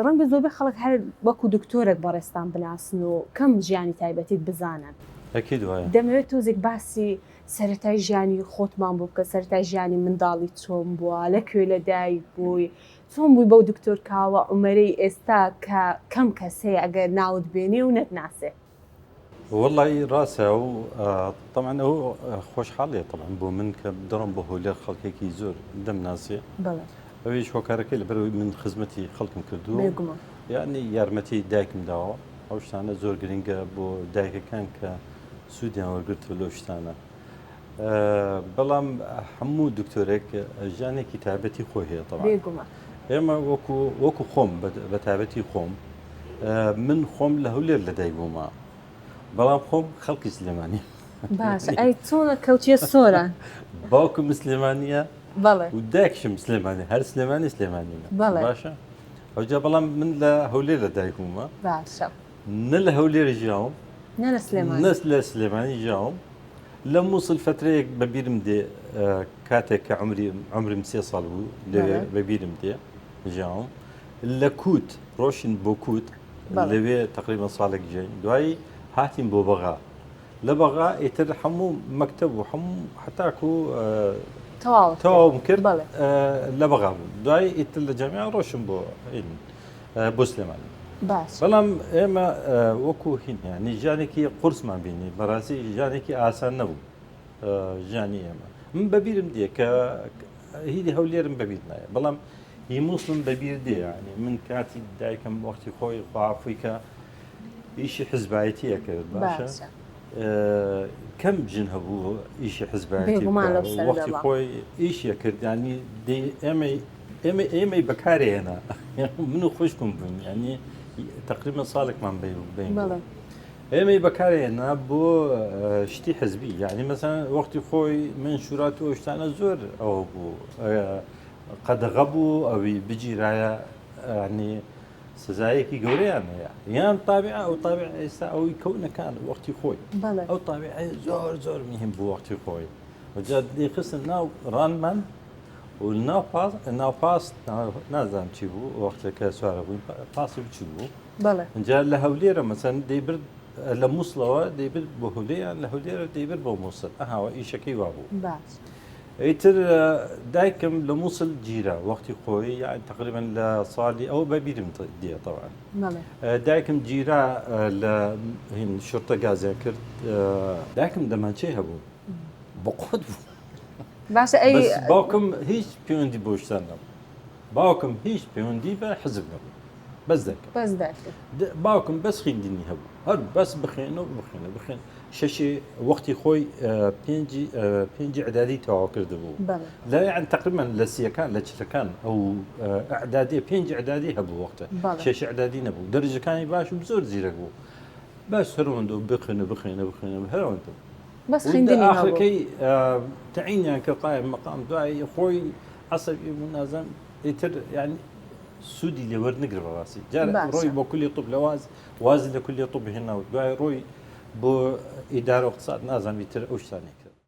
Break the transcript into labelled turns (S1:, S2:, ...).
S1: ڕەنگە زۆربەی خەڵک هەر وەکو دکتۆرێک بەڕێستان بناسن و کەم ژیانی تایبەتیت بزانن.
S2: ئەکید وایە.
S1: دەمەوێت تۆزێک باسی سەرەتای ژیانی خۆتمان بوو بکە، سەرەتای ژیانی منداڵی چۆن بووە، لەکوێ لەدایک بووی، چۆن بووی بەو دکتۆر کاوە عومەرەی ئێستا کە کەم کەسەیە ئەگەر ناوت بێنێ و نەتناسێ.
S2: والله راسه طبعا هو خۆشحاڵیە طبعا بۆ من کە دەڕۆم بە هۆلێر خەڵکێکی زۆر دەم ناسێ.
S1: بەڵێ.
S2: ئەویش هۆکارەکەی لەبەرەوەی من خزمەتی خەڵکم کردووە.
S1: بێگومان.
S2: یعنی یارمەتی دایکم داوە. ئەو شتانە زۆر گرنگە بۆ دایکەکان کە سوودیان وەرگرتووە لەو شتانە. بەڵام هەموو دکتۆرێک ژیانێکی تایبەتی خۆی هەیە طبعا.
S1: بێگومان.
S2: ئێمە وەکو خۆم بە تایبەتی خۆم من خۆم لە هەولێر لەدایک بوومە. بەڵام خۆم خەڵکی سلێمانی.
S1: باشە ئەی چۆنە کەوتیە سۆران.
S2: باوکم سلێمانیە.
S1: بەڵێ.
S2: و دایکشم سلێمانی هەر سلێمانی سلێمانیە.
S1: بەڵێ.
S2: باشە؟ ئەوجا بەڵام من لە هەولێر لەدایک بوومە.
S1: باشە.
S2: نە لە هەولێر ژیاوم.
S1: نە لە سلێمانی.
S2: نە لە سلێمانی ژیاوم. لە مووسڵ فترەیەک بەبیرم دێ کاتێک کە عمرم 3 ساڵ بوو لەوێ بەبیرم دێ ژیاوم. لە کووت ڕۆشن بۆ کووت لەوێ تقریبا ساڵێک ژین دوایی هاتیم بۆ بەغا. لە بەغا ئیتر هەموو مەکتەب و هەموو حتاکو تەواوم کرد لە بەغا بوو. دوایی ئیتر لە جەمیعە ڕۆشن بۆ سلێمانی. بەڵام ئێمە وەکو هینیانی ژیانێکی قورسمان بینی بەڕاستی ژیانێکی ئاسان نەبوو ژیانی ئێمە. من بەبیرم دێ کە هیدی هەولێرم بەبیر نایە بەڵام هی مووسڵم بەبیر دێ ینی من کاتی دایکم وەختی خۆی خواافووی کە ئیشی حزبایەتیە کرد باشە کەم بژن هەبوو ئیشی حزبایەتی وەختی خۆی ئیشیە کردانی ئێمەی بەکارێنە من و خۆشکم بووین ینی تقریبا ساڵێکمان بین ئێمەی بەکارێنە بۆ شتی حزبی یعنی مەسەن وەختی خۆی من شورات و شتانە زۆر ئەوە بوو قەدەغە بوو ئەوی بگیرایە ینی سزایەکی گەورەیان هەیە یان تابعە ئەو تابع ئێستا ئەوی کەونەکان وەختی خۆی ئەو تابعە زۆر زۆر مهم بوو وەختی خۆی وجا دەیخستن ناو ڕانمان و ناوپاس نازانم چی بوو وەختێکە سوارە بووین پاسی بچ بوو اینجا لە هەولێرە مەسەن دەیبرد لە مووسڵەوە دەیبرد بۆ هەولێریان لە هەولێرە دەیبرد بۆ مووسڵ ئەهاوە ئیشەکەی وا بوو. ئیتر دایکم لە مووسڵ گیرە وەختی خۆی یان تقریبا لە ساڵی ئەو بەبیرم دێ طبعا دایکم گیرە لە شورتە گازیان کرد دایکم دەمانچەی هەبوو بە قوت بوو.
S1: باشە ئەی
S2: باوکم هیچ پەیوەندی بۆ شتان نەبوو. باوکم هیچ پەیوەندی بە حزب نەبوو. بەس دایکم. باوکم بەس خوێندنی هەبوو. هەر بەس بخوێنە و بخوێن. شەشی وەختی خۆی پێنجی ئەعدادی تەواو کرده بوو. لە یان تقریبا لە سیەکان لە چلەکان ئەو ئەعدادی پێنج ئەعدادی هەبوو وەختە. شەش ئەعدادی نەبوو. دەرەجەکانی باشم زۆر زیرەک بوو. باش هەروەندە بخوێنە هەروەندە.
S1: بەس خوێندنی هەبوو.
S2: ئاخرەکەی تەعینیان کە قایم مەقام دوایی خۆی عەسەبی بوو نازانم ئیتر یعنی سوودی لێوەرنەگرە بەڕاستی. جارە ڕۆی بۆ کولی طب لە وازی لە کولی طب هێناوە دوای ڕۆی بۆ ئیدارە اقتصاد نازانم ئیتر ئەو شتانەی.